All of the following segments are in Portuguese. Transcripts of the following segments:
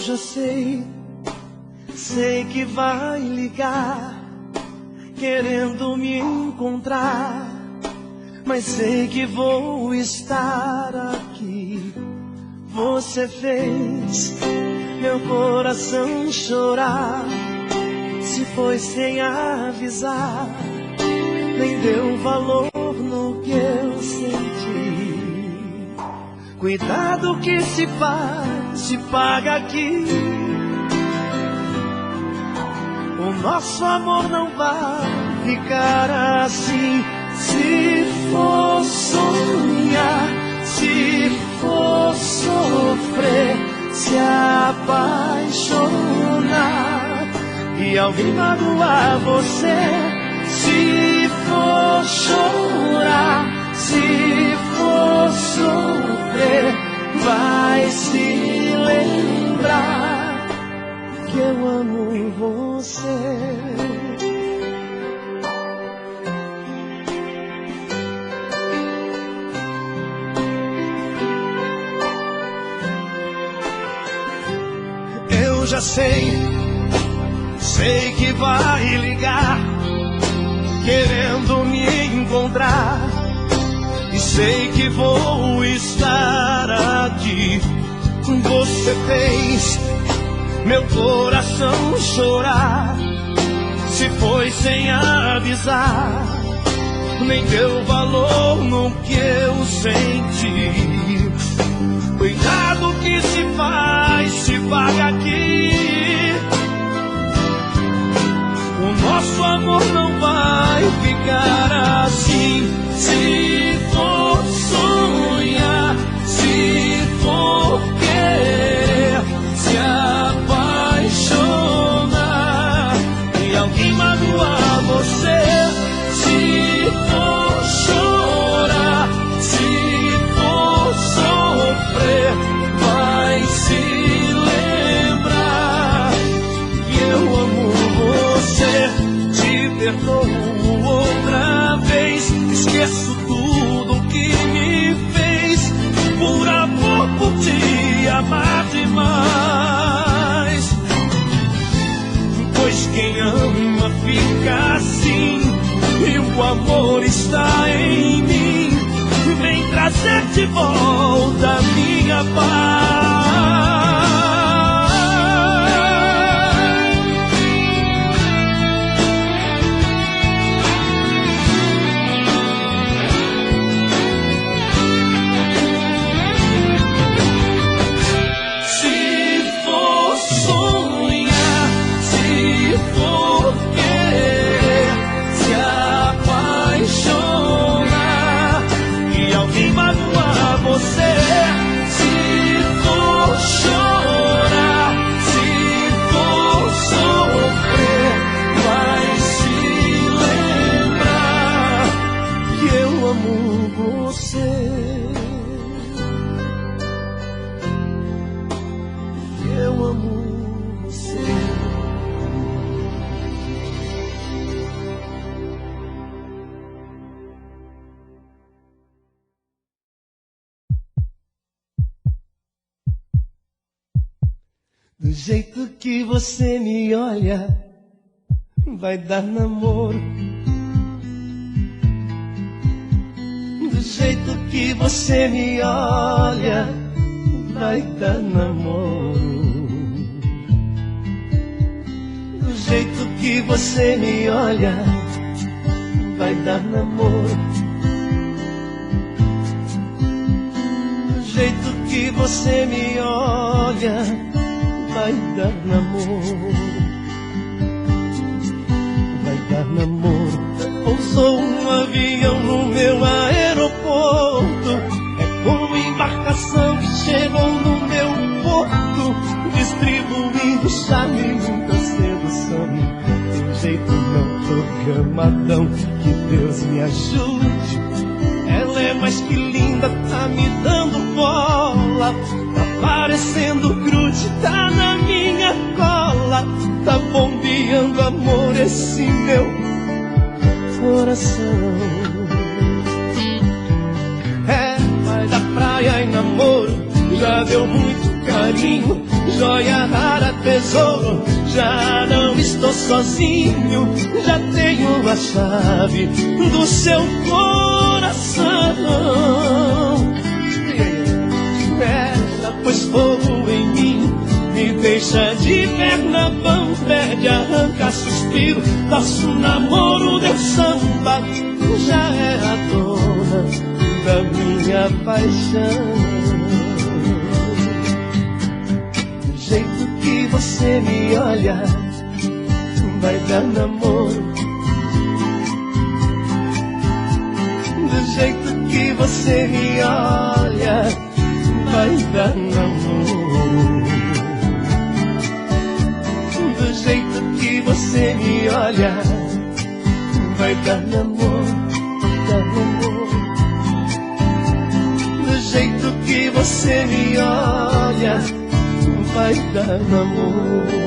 já sei que vai ligar, querendo me encontrar, mas sei que vou estar aqui. Você fez meu coração chorar, se foi sem avisar, nem deu valor no que eu senti. Cuidado que se faz, se paga aqui. O nosso amor não vai ficar assim. Se for sonhar, se for sofrer, se apaixonar e alguém magoar você, se for chorar, se for sofrer, vai se lembrar que eu amo você. Eu já sei que vai ligar, querendo me encontrar, e sei que vou estar aqui. Você fez meu coração chorar, se foi sem avisar, nem deu valor no que eu senti. Cuidado que se faz, se paga aqui. O nosso amor não vai ficar assim. Se for sonhar, se for querer, se apaixonar e alguém magoar você, se for chorar, se for sofrer, vai se lembrar que eu amo você. Te perdoo outra vez, esqueço tudo que me fez, por amor, por te amar demais. Pois quem ama fica assim, e o amor está em mim. Vem trazer de volta a minha paz. Do jeito que você me olha, vai dar namoro. Do jeito que você me olha, vai dar namoro. Do jeito que você me olha, vai dar namoro. Do jeito que você me olha, vai dar namoro, vai dar namoro. Pousou um avião no meu aeroporto, é como embarcação que chegou no meu porto, distribuindo charme, muita sedução, de um jeito não programadão. Que Deus me ajude, ela é mais que linda, tá me dando bola, tá parecendo grude, tá na minha cola, tá bombeando amor esse meu coração. É, vai da praia e namoro, já deu muito carinho, joia rara, tesouro. Já não estou sozinho, já tenho a chave do seu coração. Ela pôs fogo em mim, me deixa de perna bamba, perde, arranca suspiro, nosso namoro deu samba. Já é a dona da minha paixão. Do jeito que você me olha, vai dar namoro. Do jeito que você me olha, vai dar namoro. Do jeito que você me olha, vai dar namoro, dar namoro. Do jeito que você me olha, vai dar namoro.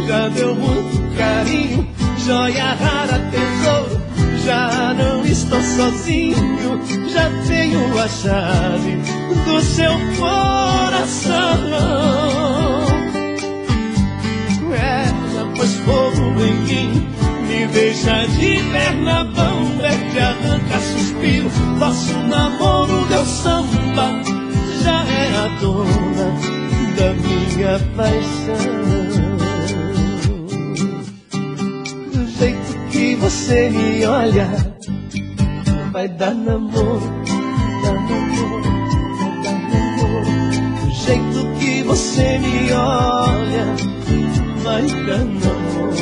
Já deu muito carinho, joia rara, tesouro. Já não estou sozinho, já tenho a chave do seu coração. Ela pôs fogo em mim, me deixa de perna bamba, que arranca suspiro, nosso namoro deu samba. Já é a dona da minha paixão. Você me olha, vai dar namoro, dar namoro, dar namoro. Do jeito que você me olha, vai dar namoro,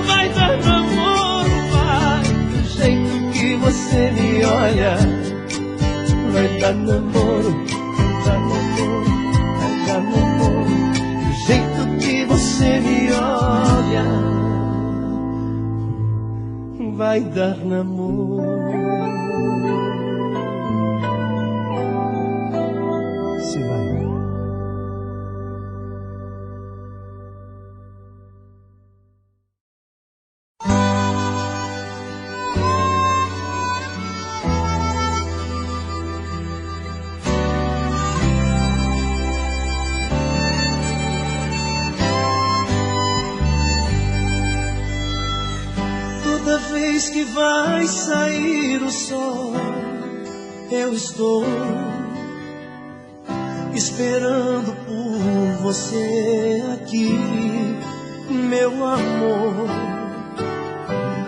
vai dar namoro, vai. Do jeito que você me olha, vai dar namoro, dar namoro, vai dar namoro. Do jeito que você me olha, vai dar namoro. Se vai. Toda vez que vai sair o sol, eu estou esperando por você aqui, meu amor.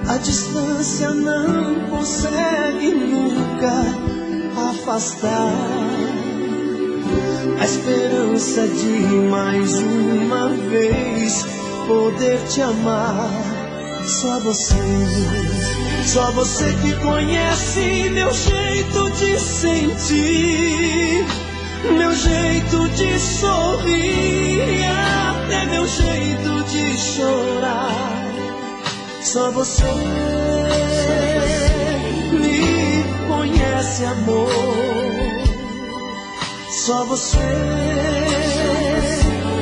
A distância não consegue nunca afastar a esperança de mais uma vez poder te amar. Só você que conhece meu jeito de sentir, meu jeito de sorrir, até meu jeito de chorar. Só você me conhece, amor. Só você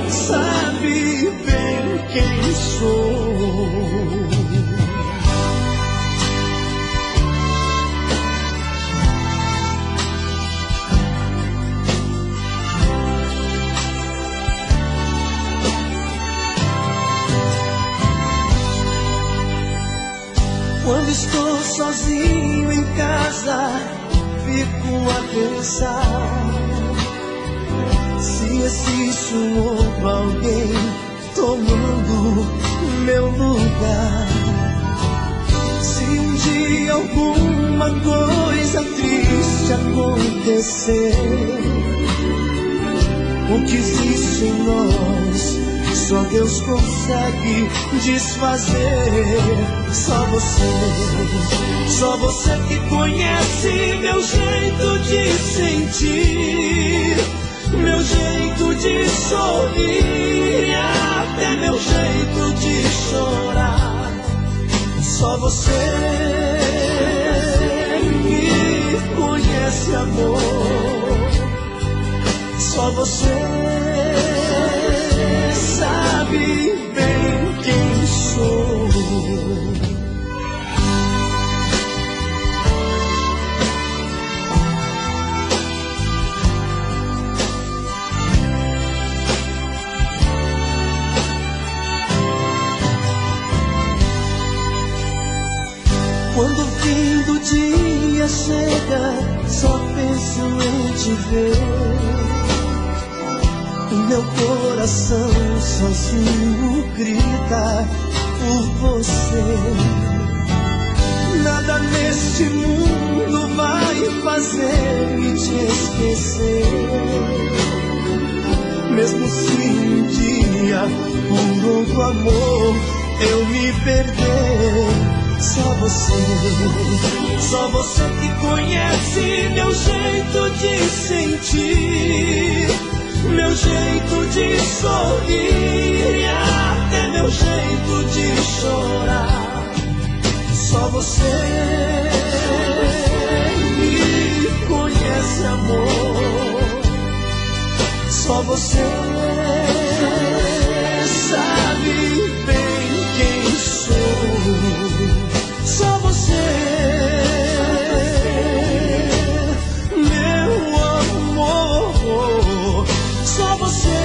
sabe bem quem sou. Quando estou sozinho em casa, fico a pensar se existe um outro alguém tomando meu lugar. Se um dia alguma coisa triste acontecer, o que existe em nós só Deus consegue desfazer. Só você que conhece meu jeito de sentir, meu jeito de sorrir, até meu jeito de chorar. Só você me conhece, amor. Só você sabe bem quem sou. Quando o fim do dia chega, só penso em te ver. O meu coração sozinho grita por você. Nada neste mundo vai fazer-me te esquecer. Mesmo se um dia por outro amor eu me perder, só você que conhece meu jeito de sentir, meu jeito de sorrir e até meu jeito de chorar. Só você me conhece, amor. Só você sabe bem quem sou. Só você, meu amor. Só você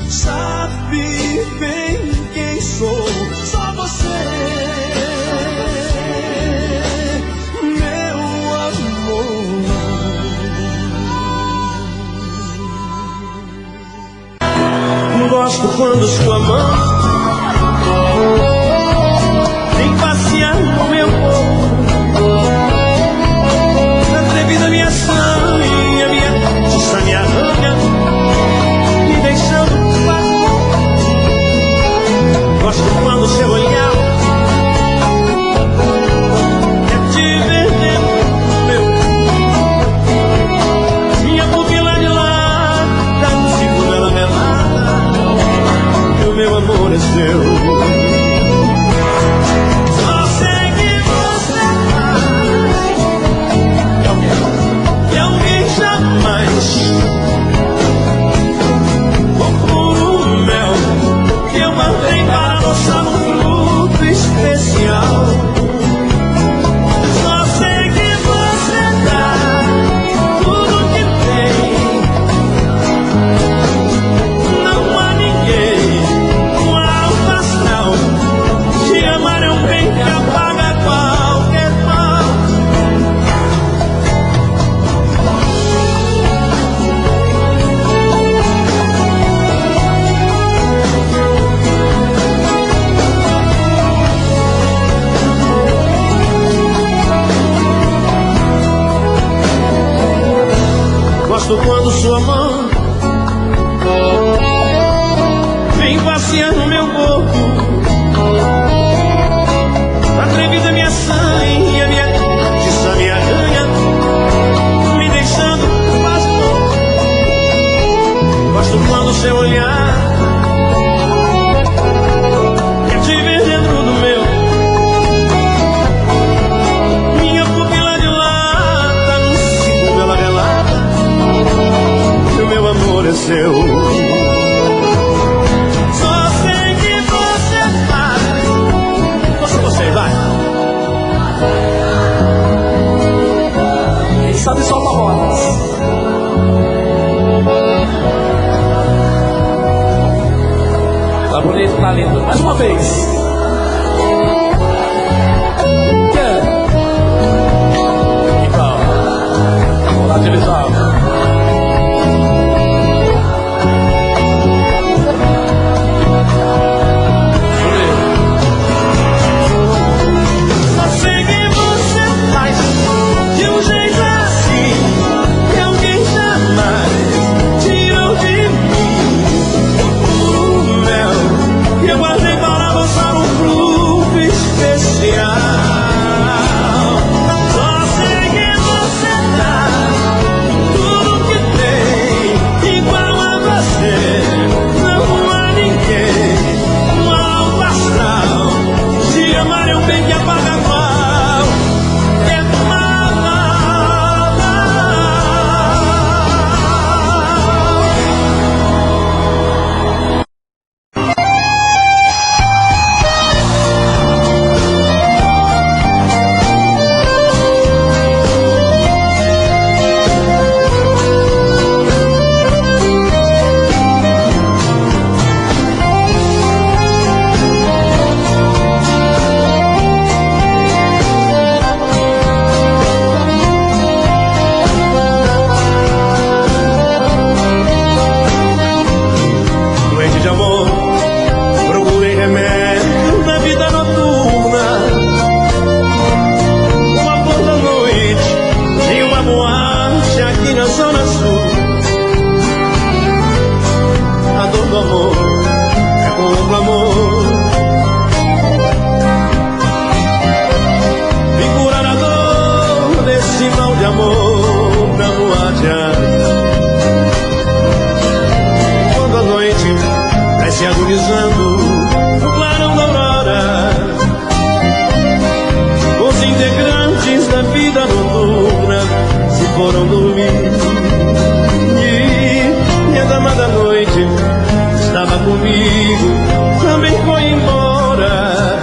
sabe bem quem sou. Só você, meu amor. Gosto quando sua mão vem passear no meu corpo, atrevida minha sangue, a minha justa me arranha, me deixando vago. Gosto quando seu olhar é te ver dentro do meu. Minha pupila dilata, segura ela melada, e o meu amor é seu. Quando sua mão vem passear no meu corpo, atrevida minha sangue e a minha justiça me arranha, me deixando quase louco. Gosto quando seu olhar quer te ver dentro do meu. Minha pupila dilata, num segundo ela relata, o meu amor é seu. Só sei que você vai. Você vai. Quem sabe solta a voz. Tá bonito, tá lindo. Mais uma vez. Então, vamos lá, Divisão. se agonizando no clarão da aurora. Os integrantes da vida noturna se foram dormir e a dama da noite estava comigo, também foi embora.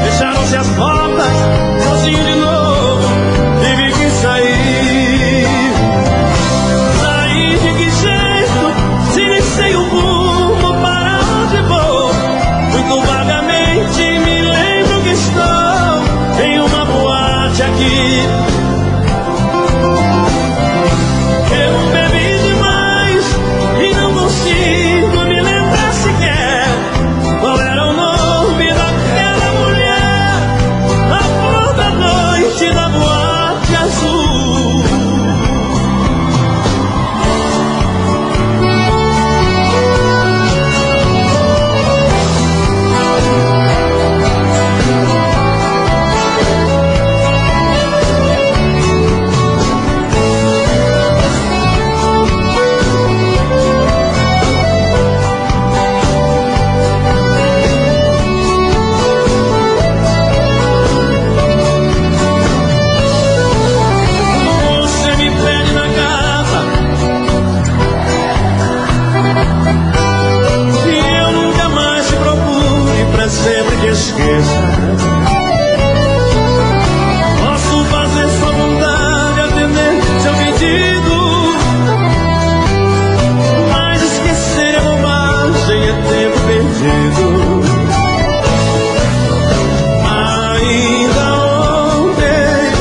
Fecharam-se as portas, sozinho de novo, tive que sair. Sair de que jeito, se nem sei o rumo para onde vou. Muito vagamente me lembro que estou em uma boate aqui. Eu bebi demais e não consigo me lembrar sequer qual era o nome daquela mulher, a flor da noite da boate azul. Você me pede na casa e eu nunca mais te procure pra sempre te esqueça. Posso fazer sua vontade, atender seu pedido, mas esquecer é bobagem, é tempo perdido. Ainda ontem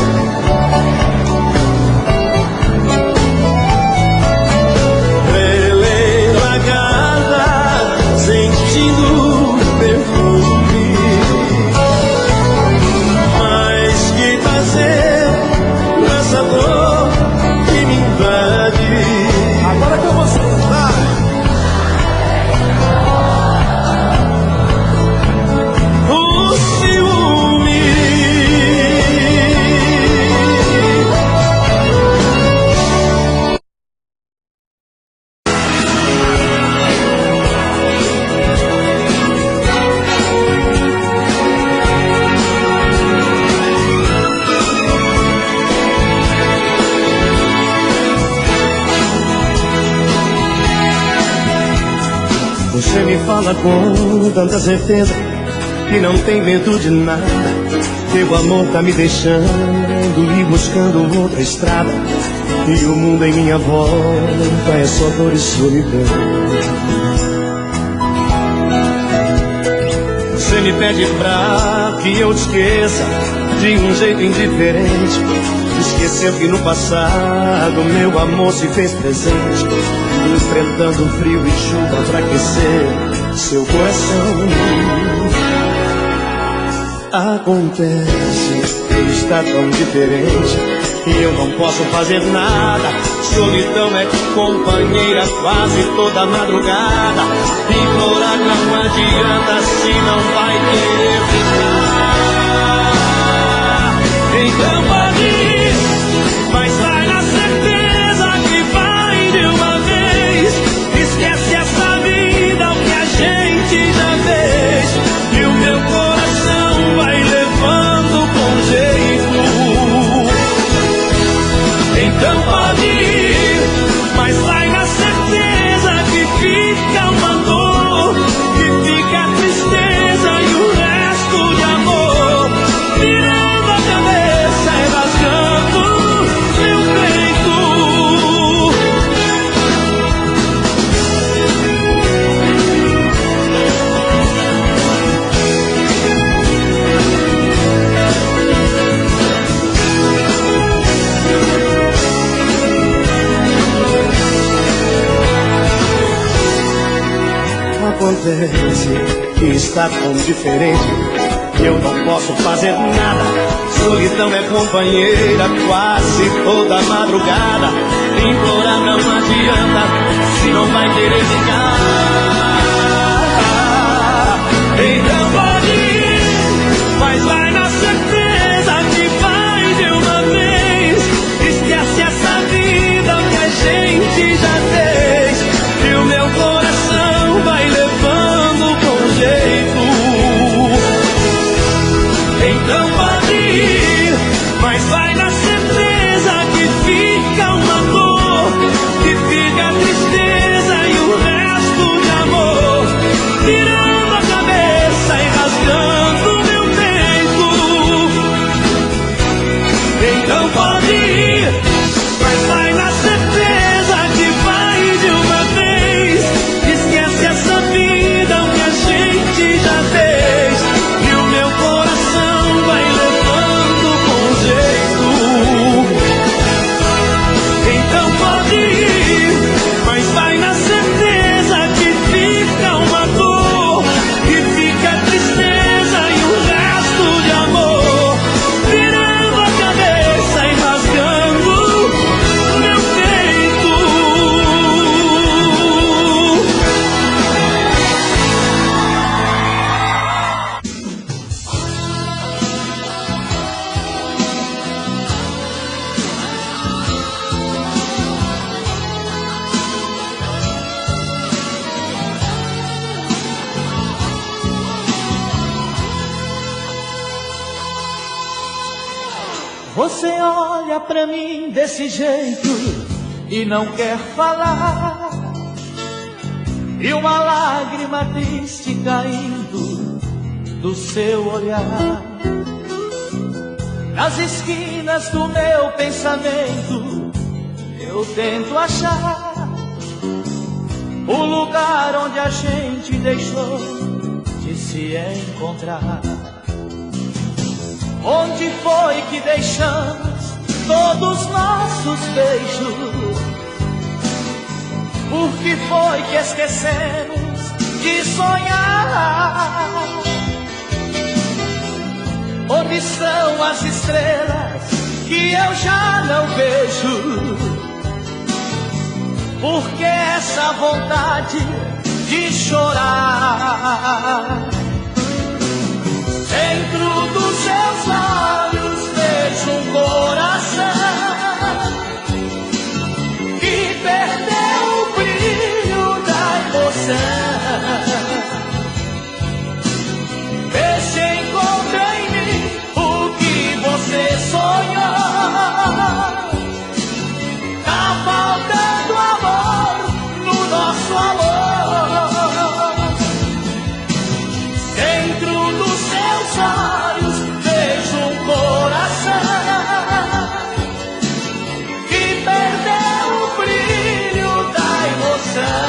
relendo a carta, sentindo o perfume. Mas que fazer nessa dor que me invade? Agora que eu vou soltar. O ciúme. Você me fala com tanta certeza que não tem medo de nada. Teu amor tá me deixando e buscando outra estrada. E o mundo em minha volta é só dor e solidão. Você me pede pra que eu te esqueça de um jeito indiferente, esquecendo que no passado meu amor se fez presente, enfrentando frio e chuva pra aquecer seu coração. Acontece que está tão diferente e eu não posso fazer nada. Solidão é companheira quase toda madrugada. Implorar não adianta se não vai querer ficar. Então pode ir, mas vai na certeza que vai de uma vez. Esquece essa vida, o que a gente já fez, e o meu coração vai levando com jeito. Então pode ir, mas vai na certeza que fica uma dor, que fica a tristeza e o resto de amor, virando a cabeça e rasgando meu peito. Acontece que está tão diferente que eu não posso fazer nada. Solidão é companheira quase toda madrugada. Implorar não adianta se não vai querer ficar. Então pode ir, mas vai na certeza que vai de uma vez. Esquece essa vida que a gente já fez, e o meu coração vai Você olha pra mim desse jeito e não quer falar, e uma lágrima triste caindo do seu olhar. Nas esquinas do meu pensamento eu tento achar o lugar onde a gente deixou de se encontrar. Onde foi que deixamos todos nossos beijos? Por que foi que esquecemos de sonhar? Onde estão as estrelas que eu já não vejo? Por que essa vontade de chorar? Dentro dos seus olhos vejo um coração que perdeu o brilho da emoção. Vê se encontra em mim o que você sonhou. Tá faltando amor no nosso amor. Dentro dos seus olhos vejo um coração que perdeu o brilho da emoção.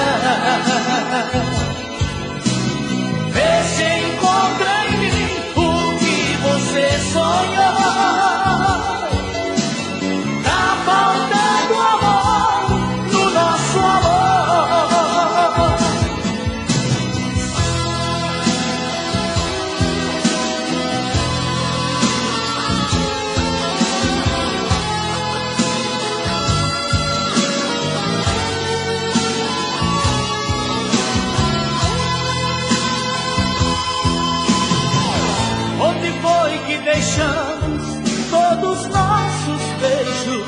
Vê se encontra em mim o que você sonhou. Tá faltando amor no nosso amor. Onde foi que deixamos todos nossos beijos?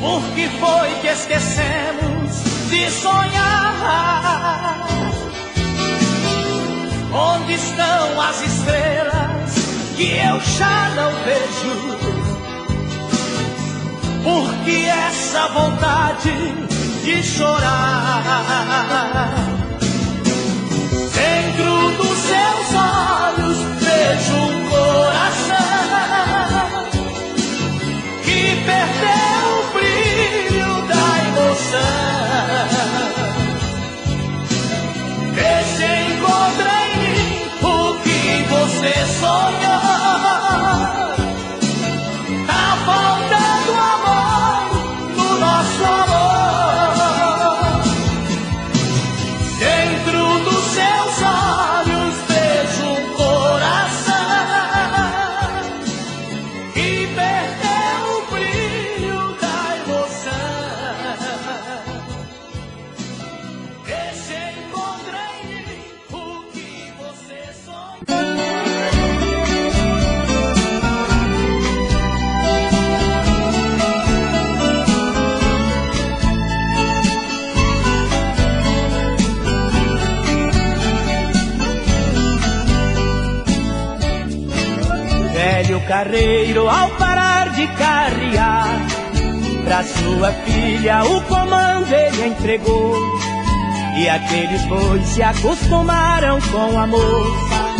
Por que foi que esquecemos de sonhar? Onde estão as estrelas que eu já não vejo? Por que essa vontade de chorar? Dentro dos seus olhos vejo um coração que perdeu o brilho da emoção. Vê se encontra em mim o que você sonhou. Tá faltando amor no nosso amor. Dentro dos seus olhos vejo um coração que perdeu o brilho da emoção. Vê se encontra em mim o que você sonhou. Velho carreiro, ao parar de carrear, pra sua filha o comando ele entregou. E aqueles bois se acostumaram com a moça,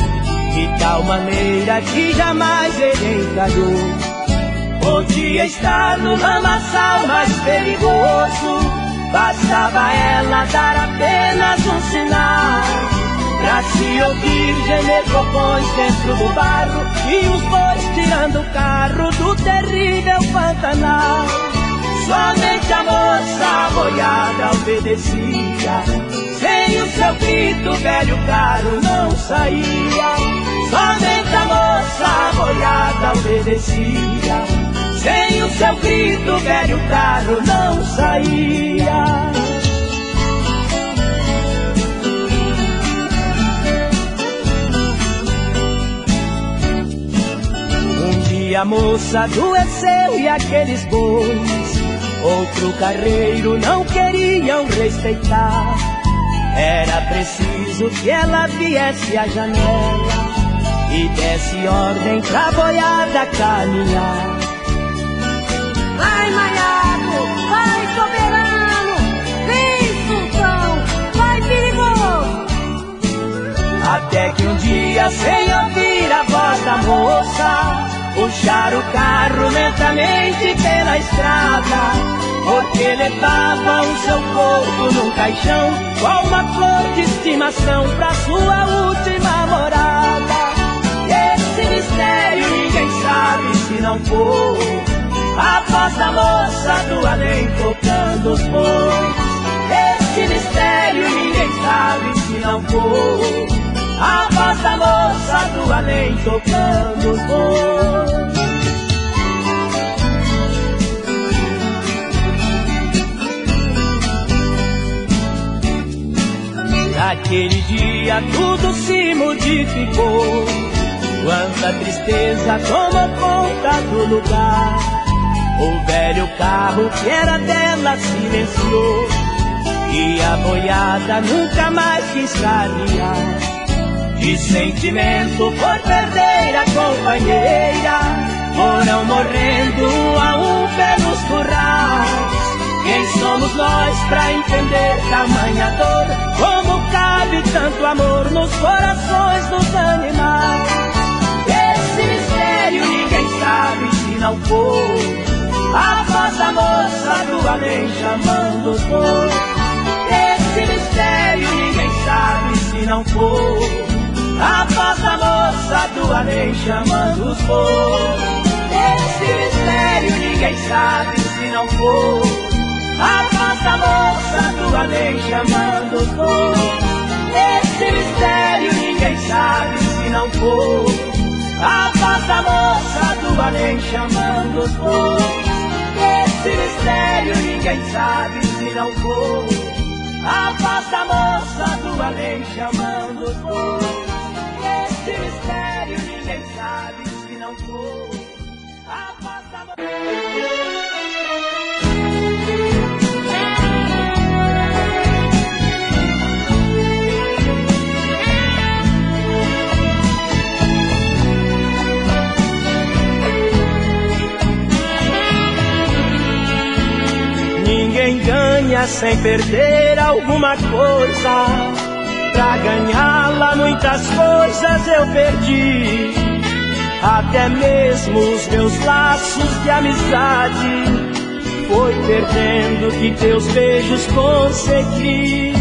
de tal maneira que jamais ele encalhou. Podia estar no lamaçal mais perigoso, bastava ela dar apenas um sinal pra se ouvir gemer copões dentro do barro e os bois tirando o carro do terrível Pantanal. Somente a moça boiada obedecia, sem o seu grito velho carro não saía. Somente a moça boiada obedecia, sem o seu grito velho carro não saía. A moça adoeceu e aqueles bois outro carreiro não queriam respeitar. Era preciso que ela viesse à janela e desse ordem pra boiada caminhar. Vai, Maiago, vai, soberano, vem, sultão, vai, perigoso. Até que um dia, sem ouvir a voz da moça, puxaram o carro lentamente pela estrada, porque levava o seu corpo num caixão, com uma flor de estimação pra sua última morada. Esse mistério ninguém sabe se não for a voz da moça do além tocando os bons. Esse mistério ninguém sabe se não for a voz da moça do além tocando os bons. Naquele dia tudo se modificou, quanta tristeza tomou conta do lugar. O velho carro que era dela silenciou, e a boiada nunca mais quis caminhar. De sentimento por perder a companheira, foram morrendo um a um pelos currais. Quem somos nós pra entender tamanha dor? Como cabe tanto amor nos corações dos animais? Esse mistério ninguém sabe se não for a voz da moça do além chamando os bons. Esse mistério ninguém sabe se não for a voz da moça do além chamando os bons. Esse mistério ninguém sabe se não for a voz da moça do além chamando os bons. Esse mistério ninguém sabe se não for a voz da moça do além chamando os bons. Esse mistério ninguém sabe se não for a voz da moça do além chamando os bons. Esse mistério ninguém sabe se não for a voz da moça. Ninguém ganha sem perder alguma coisa. Pra ganhá-la muitas coisas eu perdi, até mesmo os meus laços de amizade. Foi perdendo que teus beijos consegui.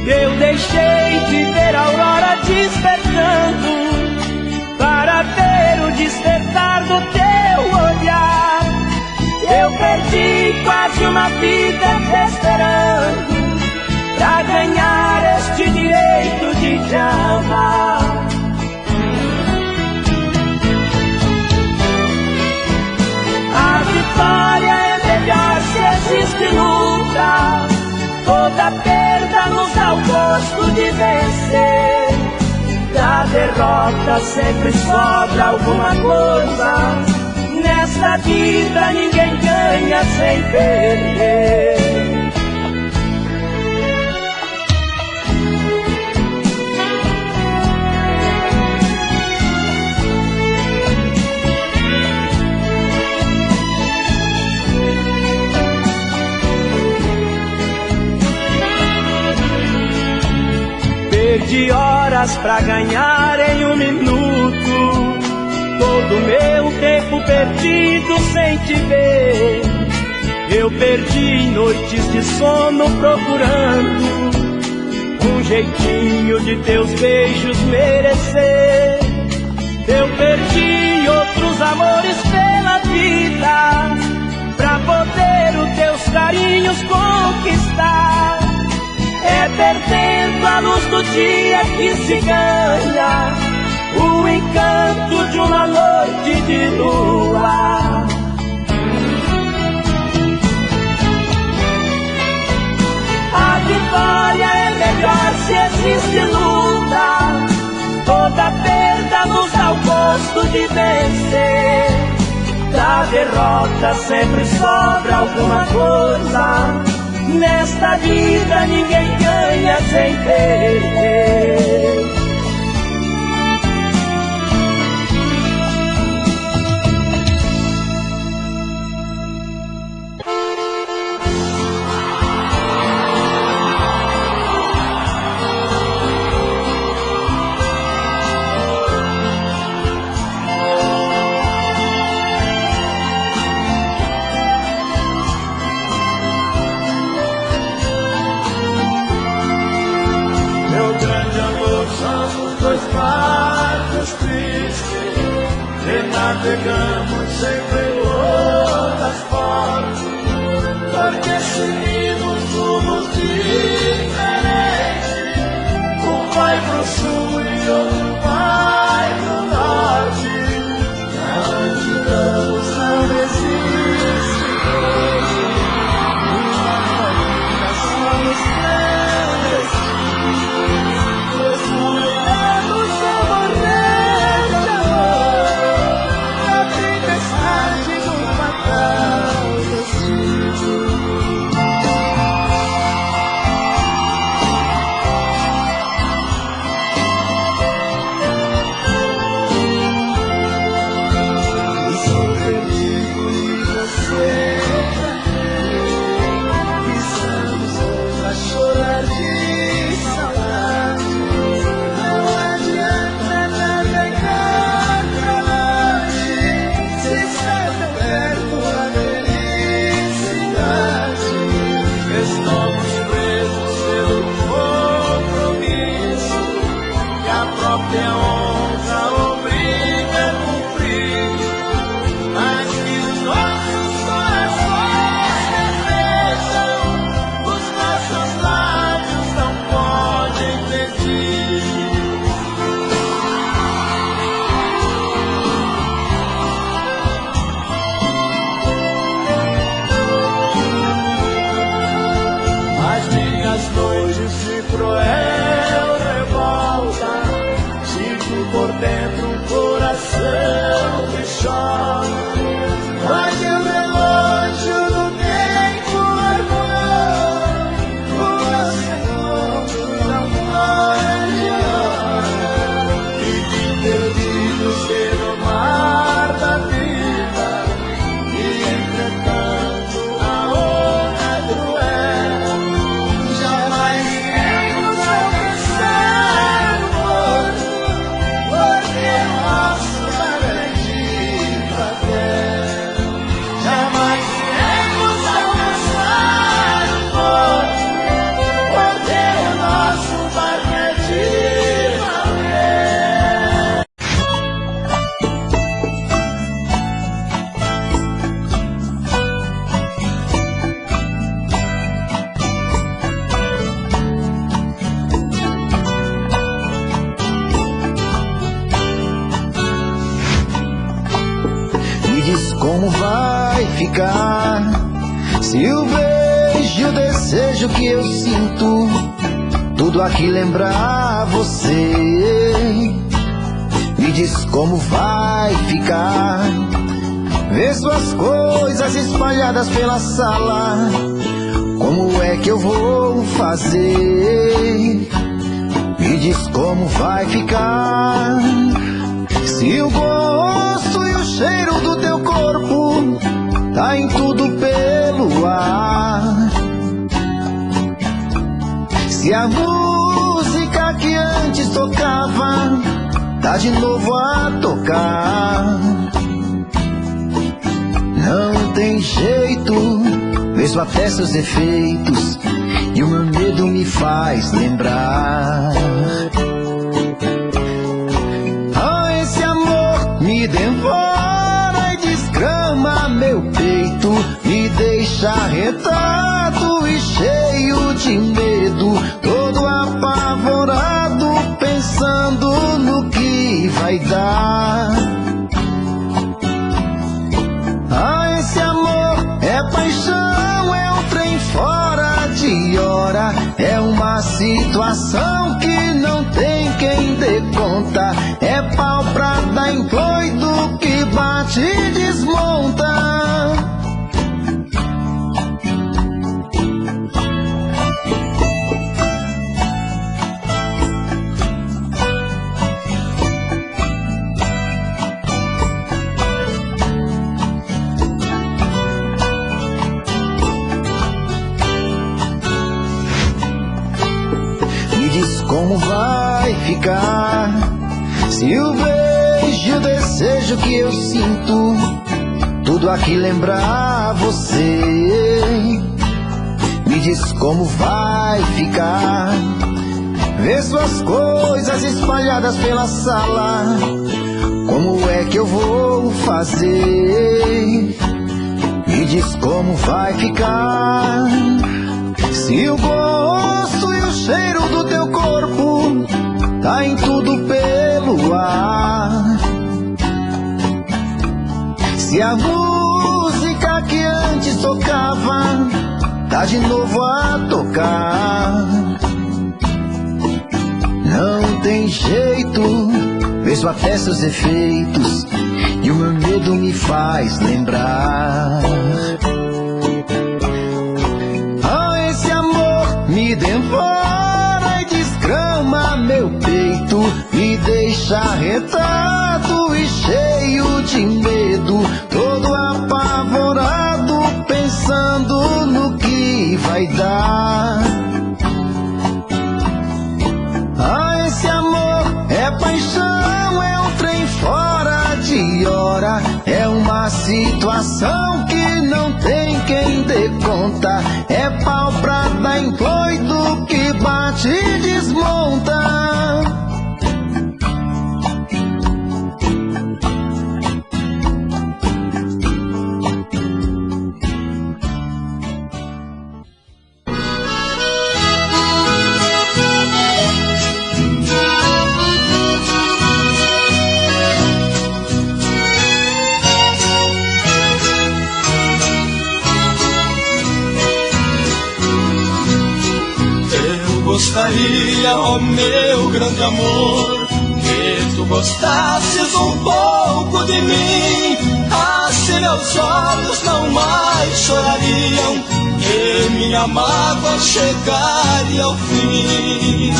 Eu deixei de ver a aurora despertando, para ver o despertar do teu olhar. Eu perdi quase uma vida te esperando, pra ganhar este direito de te amar. A vitória é melhor se existe luta, toda perda nos dá o gosto de vencer. Da derrota sempre sobra alguma coisa, nesta vida ninguém ganha sem perder. Perdi horas pra ganhar em um minuto, todo meu tempo perdido sem te ver. Eu perdi noites de sono procurando um jeitinho de teus beijos merecer. Eu perdi outros amores pela vida, pra poder os teus carinhos conquistar. É perdendo a luz do dia que se ganha o encanto de uma noite de lua. A vitória é melhor se existe luta, toda perda nos dá o gosto de vencer. Da derrota sempre sobra alguma coisa, nesta vida ninguém ganha sem perder. navegamos sempre em outras formas, porque seguimos rumos diferentes. Um vai pro sul e outro vai pro norte. Aonde vamos não existe hoje. Uma família somos três. Dois mulheres são morrer de amor. Na tempestade do fatal destino. Estamos presos pelo compromisso que a própria honra obriga a cumprir, mas que os nossos corações desejam, os nossos lábios não podem pedir. As minhas noites de cruel revolta, sinto por dentro um coração que chora. Mas o relógio do tempo largou, o meu segundo não pode hora. Vivi perdido no mar da vida, e entretanto a onda cruel. Jamais iremos alcançar o porto, porque o nosso mar é de papel. Jamais iremos alcançar o porto, porque o nosso barco é de papel. Me diz como vai ficar se o beijo e o desejo que eu sinto tudo aqui lembrar você. Me diz como vai ficar ver suas coisas espalhadas pela sala. Como é que eu vou fazer? Me diz como vai ficar se o gosto e o cheiro do teu corpo tá em tudo pelo ar. Se a música que antes tocava tá de novo a tocar. Não tem jeito, mesmo até seus defeitos, e o meu medo me faz lembrar. Esse amor me devora e desgrama meu peito, me deixa arretado e cheio de medo, todo apavorado, pensando no que vai dar. Esse amor é paixão, é um trem fora de hora, é uma situação que não tem quem dê conta, é pau pra dar em doido que bate e desmonta. Como vai ficar se o beijo e o desejo que eu sinto tudo aqui lembrar você? Me diz como vai ficar ver suas coisas espalhadas pela sala. Como como é que eu vou fazer? Me diz como vai ficar. Se o gosto e o cheiro do teu corpo tá em tudo pelo ar. Se a música que antes tocava tá de novo a tocar. Não tem jeito, vejo até seus efeitos e o meu medo me faz lembrar. Ah, esse amor me devora e desgrama meu peito, me deixa arretado e cheio de medo, todo apavorado, pensando no que vai dar. Ah, esse amor é paixão, é um trem fora de hora, é uma situação que não tem quem dê conta, é pau pra dar em doido que bate e desmonta. Gostaria, ó meu grande amor, que tu gostasses um pouco de mim, assim meus olhos não mais chorariam e minha mágoa chegaria ao fim.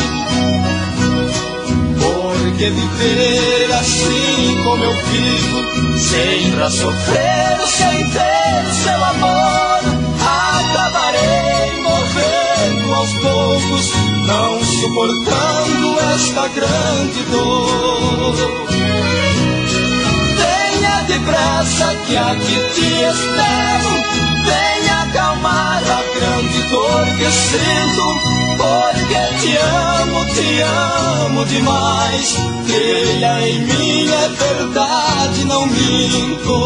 Porque viver assim como eu vivo, sem pra sofrer, sem ter seu amor, acabarei morrendo aos poucos, não suportando esta grande dor. Venha depressa que aqui te espero, venha acalmar a grande dor que sinto, porque te amo demais. Creia em mim, é verdade, não minto.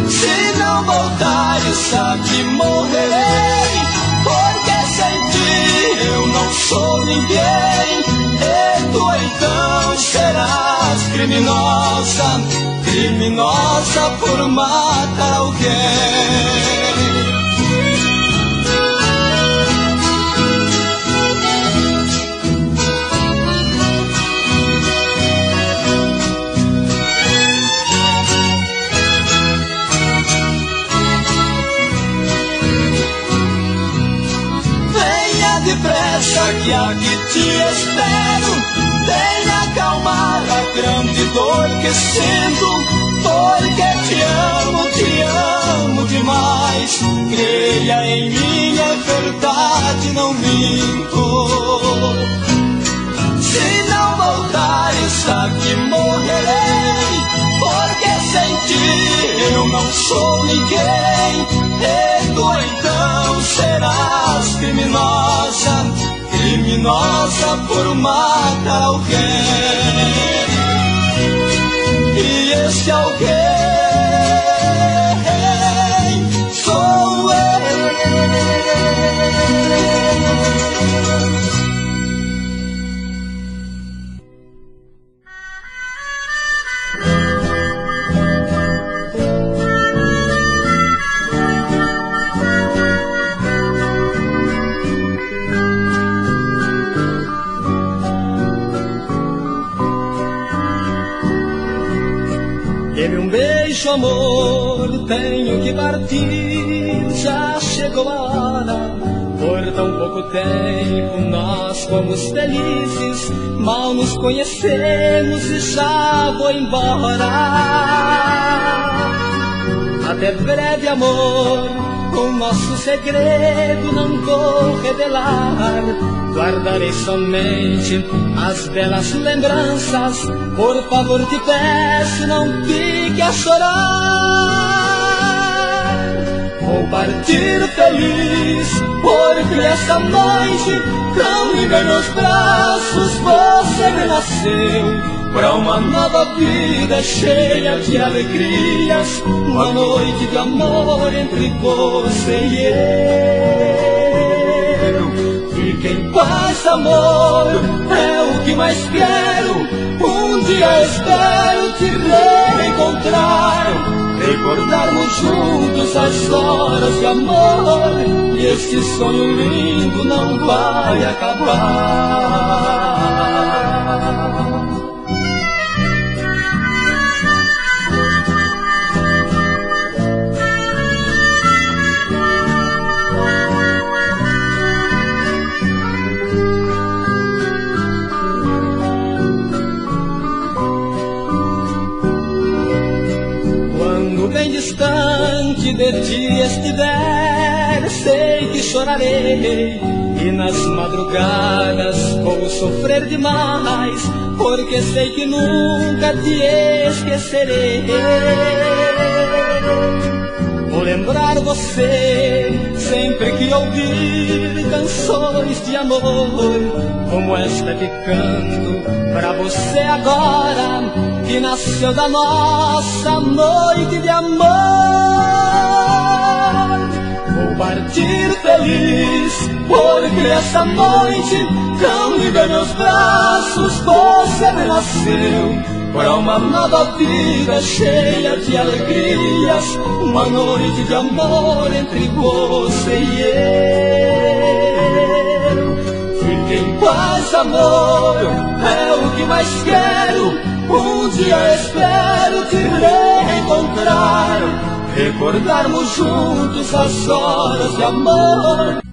Se não voltares aqui morrerei, porque sem ti eu não sou ninguém. E tu então serás criminosa, criminosa por matar alguém. Depressa que aqui te espero, venha acalmar a grande dor que sinto, porque te amo demais. Creia em mim, é verdade, não minto. Se não voltares aqui morrerei, porque sem ti eu não sou ninguém. E tu então serás criminosa, criminosa por matar alguém. E esse alguém sou eu. Dê-me um beijo, amor, tenho que partir, já chegou a hora. Por tão pouco tempo nós fomos felizes, mal nos conhecemos e já vou embora. Até breve, amor, o nosso segredo não vou revelar. Guardarei somente as belas lembranças. Por favor te peço, não fique a chorar. Vou partir feliz, porque essa noite tão em meus braços você renasceu. pra uma nova vida cheia de alegrias, uma noite de amor entre você e eu. Fique em paz, amor, é o que mais quero. Um dia espero te reencontrar, recordarmos juntos as horas de amor, e este sonho lindo não vai acabar. Bem distante de ti estiver, sei que chorarei, e nas madrugadas vou sofrer demais, porque sei que nunca te esquecerei. Vou lembrar você sempre que ouvir canções de amor, como esta que canto pra você agora, que nasceu da nossa noite de amor. Vou partir feliz, porque essa noite, tão linda em meus braços, você renasceu para uma nova vida cheia de alegrias, uma noite de amor entre você e eu. Fique em paz, amor, é o que mais quero. Um dia espero te reencontrar, recordarmos juntos as horas de amor.